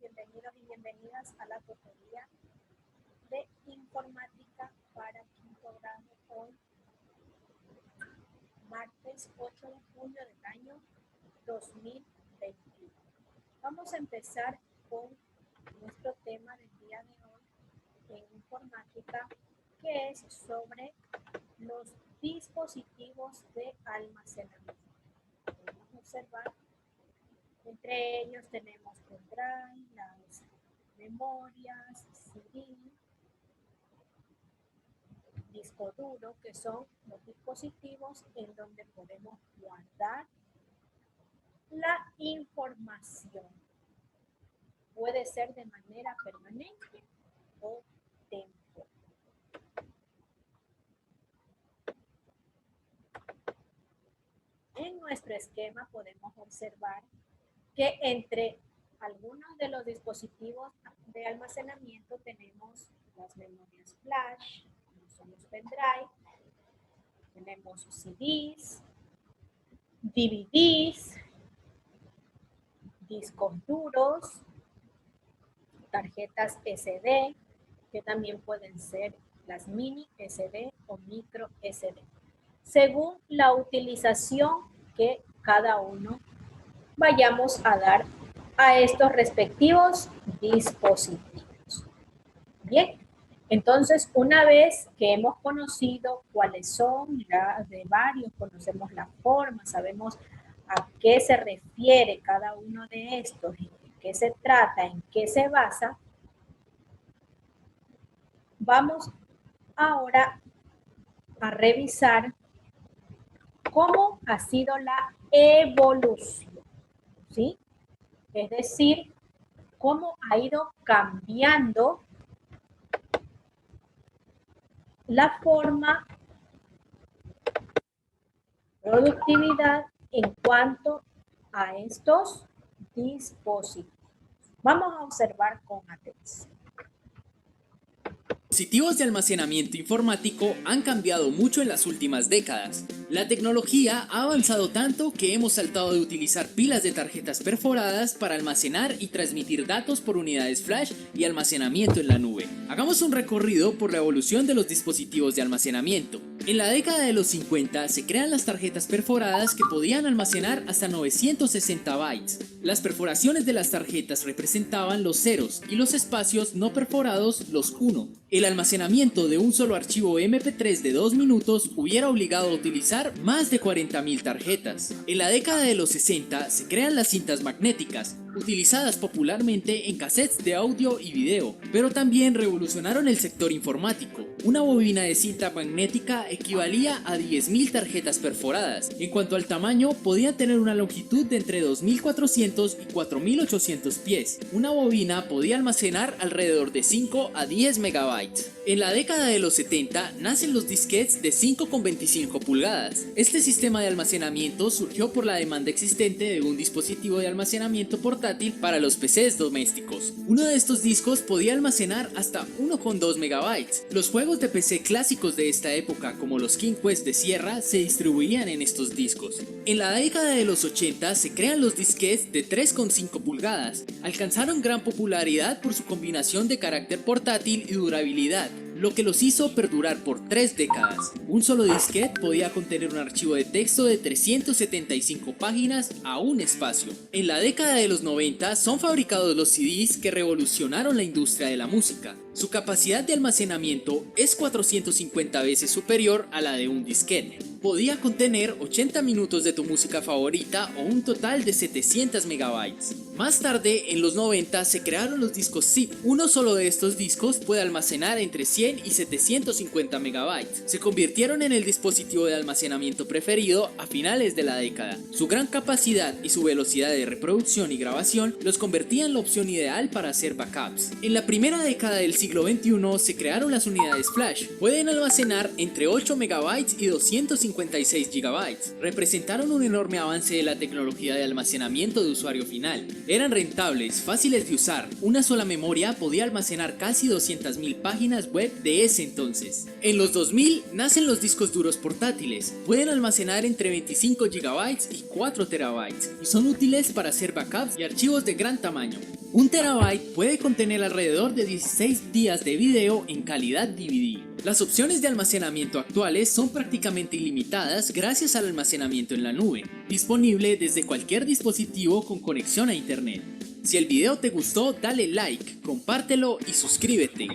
bienvenidos y bienvenidas a la tutoría de informática para quinto grado hoy, martes 8 de junio del año 2021. Vamos a empezar con nuestro tema del día de hoy en informática, que es sobre los dispositivos de almacenamiento. Podemos observar, entre ellos tenemos pendrive, las memorias, CD, disco duro, que son los dispositivos en donde podemos guardar la información. Puede ser de manera permanente o temporal. En nuestro esquema podemos observar que entre algunos de los dispositivos de almacenamiento tenemos las memorias flash, como son los pendrive, tenemos CDs, DVDs, discos duros, tarjetas SD, que también pueden ser las mini SD o micro SD, según la utilización que cada uno vayamos a dar a estos respectivos dispositivos. Bien, entonces una vez que hemos conocido cuáles son, ya de varios conocemos la forma, sabemos a qué se refiere cada uno de estos, en qué se trata, en qué se basa, vamos ahora a revisar cómo ha sido la evolución, ¿sí? Es decir, cómo ha ido cambiando la forma, productividad en cuanto a estos dispositivos. Vamos a observar con atención. Los dispositivos de almacenamiento informático han cambiado mucho en las últimas décadas. La tecnología ha avanzado tanto que hemos saltado de utilizar pilas de tarjetas perforadas para almacenar y transmitir datos por unidades flash y almacenamiento en la nube. Hagamos un recorrido por la evolución de los dispositivos de almacenamiento. En la década de los 50 se crean las tarjetas perforadas que podían almacenar hasta 960 bytes. Las perforaciones de las tarjetas representaban los ceros y los espacios no perforados los 1. El almacenamiento de un solo archivo MP3 de 2 minutos hubiera obligado a utilizar más de 40.000 tarjetas. En la década de los 60 se crean las cintas magnéticas, utilizadas popularmente en cassettes de audio y video, pero también revolucionaron el sector informático. Una bobina de cinta magnética equivalía a 10.000 tarjetas perforadas. En cuanto al tamaño, podían tener una longitud de entre 2.400 y 4.800 pies. Una bobina podía almacenar alrededor de 5 a 10 megabytes. En la década de los 70 nacen los disquetes de 5,25 pulgadas. Este sistema de almacenamiento surgió por la demanda existente de un dispositivo de almacenamiento portátil para los PCs domésticos. Uno de estos discos podía almacenar hasta 1,2 megabytes. Los juegos de PC clásicos de esta época, como los King Quest de Sierra, se distribuían en estos discos. En la década de los 80 se crean los disquetes de 3,5 pulgadas. Alcanzaron gran popularidad por su combinación de carácter portátil y durabilidad, lo que los hizo perdurar por 3 décadas. Un solo disquete podía contener un archivo de texto de 375 páginas a un espacio. En la década de los 90 son fabricados los CDs que revolucionaron la industria de la música. Su capacidad de almacenamiento es 450 veces superior a la de un disquete. Podía contener 80 minutos de tu música favorita o un total de 700 megabytes. Más tarde, en los 90, se crearon los discos zip. Uno solo de estos discos puede almacenar entre 100 y 750 megabytes. Se convirtieron en el dispositivo de almacenamiento preferido a finales de la década. Su gran capacidad y su velocidad de reproducción y grabación los convertían en la opción ideal para hacer backups. En la primera década del siglo XXI se crearon las unidades flash. Pueden almacenar entre 8 megabytes y 256 gigabytes. Representaron un enorme avance de la tecnología de almacenamiento de usuario final. Eran rentables, fáciles de usar. Una sola memoria podía almacenar casi 200.000 páginas web de ese entonces. En los 2000 nacen los discos duros portátiles. Pueden almacenar entre 25 GB y 4 TB y son útiles para hacer backups y archivos de gran tamaño. Un terabyte puede contener alrededor de 16 días de video en calidad DVD. Las opciones de almacenamiento actuales son prácticamente ilimitadas gracias al almacenamiento en la nube, disponible desde cualquier dispositivo con conexión a internet. Si el video te gustó, dale like, compártelo y suscríbete.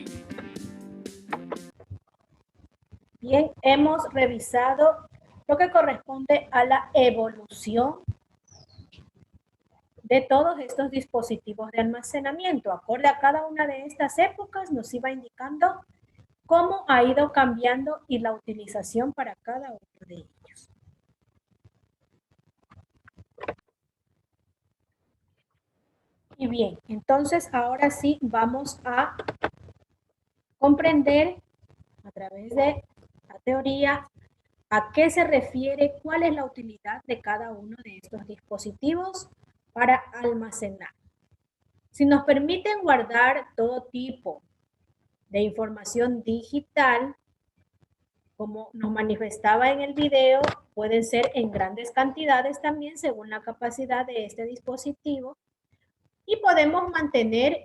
Bien, hemos revisado lo que corresponde a la evolución de todos estos dispositivos de almacenamiento. Acorde a cada una de estas épocas nos iba indicando cómo ha ido cambiando y la utilización para cada uno de ellos. Y bien, entonces ahora sí vamos a comprender a través de la teoría a qué se refiere, cuál es la utilidad de cada uno de estos dispositivos para almacenar. Si nos permiten guardar todo tipo de información digital, como nos manifestaba en el video, pueden ser en grandes cantidades también según la capacidad de este dispositivo, y podemos mantener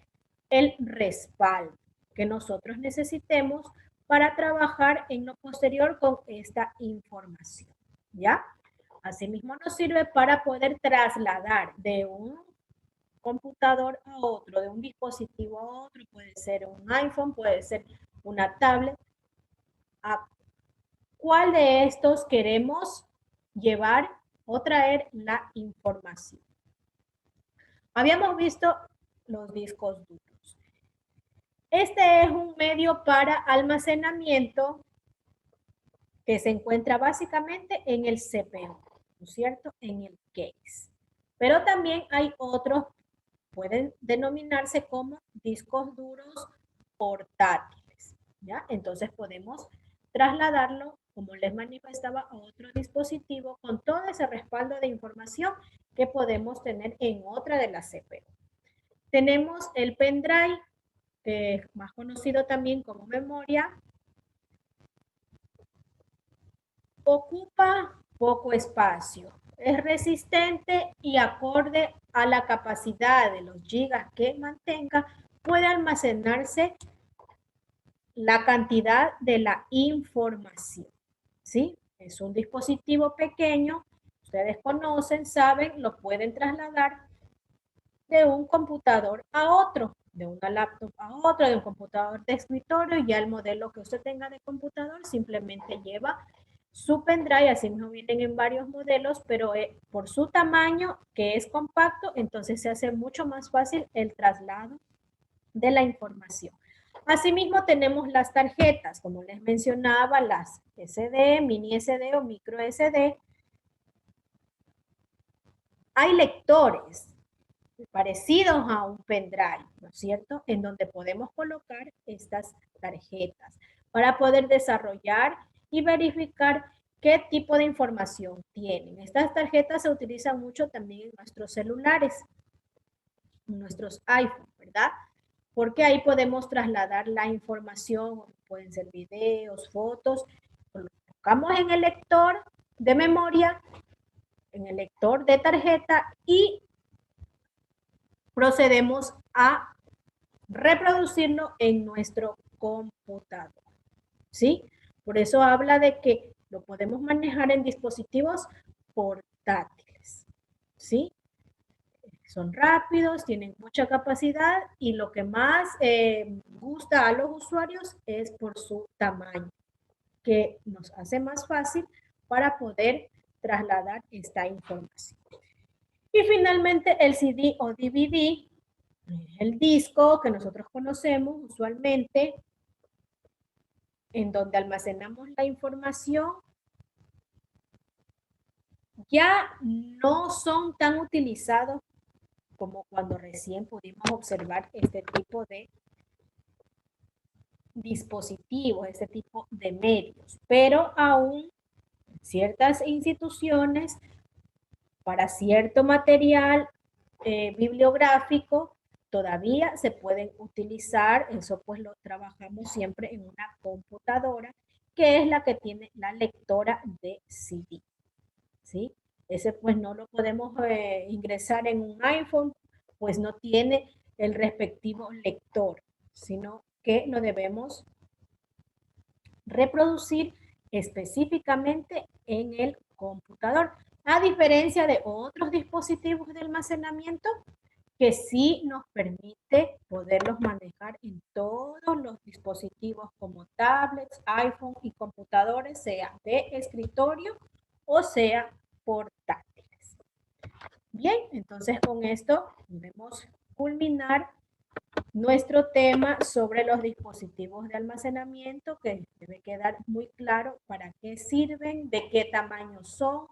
el respaldo que nosotros necesitemos para trabajar en lo posterior con esta información, ¿ya? Asimismo nos sirve para poder trasladar de un computador a otro, de un dispositivo a otro, puede ser un iPhone, puede ser una tablet, a cuál de estos queremos llevar o traer la información. Habíamos visto los discos duros. Este es un medio para almacenamiento que se encuentra básicamente en el CPU, ¿no es cierto? En el case. Pero también hay otros, pueden denominarse como discos duros portátiles, ¿ya? Entonces podemos trasladarlo, como les manifestaba, a otro dispositivo con todo ese respaldo de información que podemos tener en otra de las CPU. Tenemos el pendrive, que es más conocido también como memoria. Ocupa poco espacio, es resistente y acorde a la capacidad de los gigas que mantenga, puede almacenarse la cantidad de la información, ¿sí? Es un dispositivo pequeño, ustedes conocen, saben, lo pueden trasladar de un computador a otro, de una laptop a otro, de un computador de escritorio, y ya el modelo que usted tenga de computador simplemente lleva su pendrive. Así mismo vienen en varios modelos, pero por su tamaño, que es compacto, entonces se hace mucho más fácil el traslado de la información. Asimismo tenemos las tarjetas, como les mencionaba, las SD, mini SD o micro SD. Hay lectores parecidos a un pendrive, ¿no es cierto? En donde podemos colocar estas tarjetas para poder desarrollar y verificar qué tipo de información tienen. Estas tarjetas se utilizan mucho también en nuestros celulares, en nuestros iPhones, ¿verdad? Porque ahí podemos trasladar la información, pueden ser videos, fotos, lo colocamos en el lector de memoria, en el lector de tarjeta y procedemos a reproducirlo en nuestro computador, ¿sí? Por eso habla de que lo podemos manejar en dispositivos portátiles, ¿sí? Son rápidos, tienen mucha capacidad y lo que más gusta a los usuarios es por su tamaño, que nos hace más fácil para poder trasladar esta información. Y finalmente el CD o DVD, el disco que nosotros conocemos usualmente, en donde almacenamos la información, ya no son tan utilizados como cuando recién pudimos observar este tipo de dispositivos, este tipo de medios. Pero aún ciertas instituciones, para cierto material bibliográfico, todavía se pueden utilizar. Eso pues lo trabajamos siempre en una computadora, que es la que tiene la lectora de CD, ¿sí? Ese pues no lo podemos ingresar en un iPhone, pues no tiene el respectivo lector, sino que lo debemos reproducir específicamente en el computador, a diferencia de otros dispositivos de almacenamiento que sí nos permite poderlos manejar en todos los dispositivos como tablets, iPhone y computadores, sea de escritorio o sea portátiles. Bien, entonces con esto debemos culminar nuestro tema sobre los dispositivos de almacenamiento, que debe quedar muy claro para qué sirven, de qué tamaño son,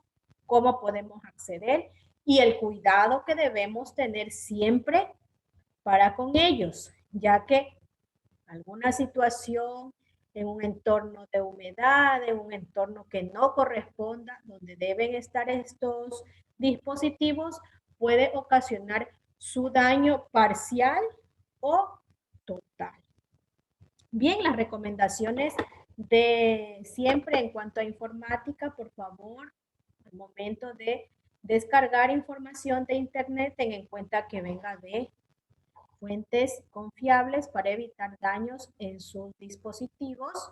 cómo podemos acceder y el cuidado que debemos tener siempre para con ellos, ya que alguna situación en un entorno de humedad, en un entorno que no corresponda, donde deben estar estos dispositivos, puede ocasionar su daño parcial o total. Bien, las recomendaciones de siempre en cuanto a informática, por favor, al momento de descargar información de internet, tengan en cuenta que venga de fuentes confiables para evitar daños en sus dispositivos.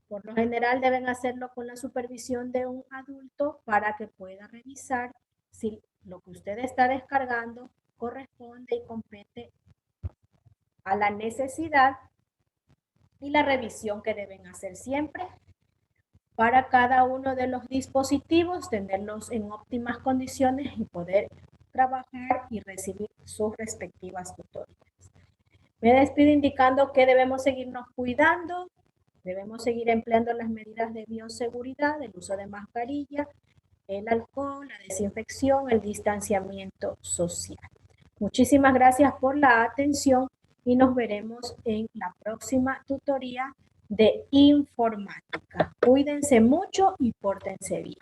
Por lo general deben hacerlo con la supervisión de un adulto para que pueda revisar si lo que usted está descargando corresponde y compete a la necesidad y la revisión que deben hacer siempre para cada uno de los dispositivos, tenerlos en óptimas condiciones y poder trabajar y recibir sus respectivas tutorías. Me despido indicando que debemos seguirnos cuidando, debemos seguir empleando las medidas de bioseguridad, el uso de mascarilla, el alcohol, la desinfección, el distanciamiento social. Muchísimas gracias por la atención y nos veremos en la próxima tutoría de informática. Cuídense mucho y pórtense bien.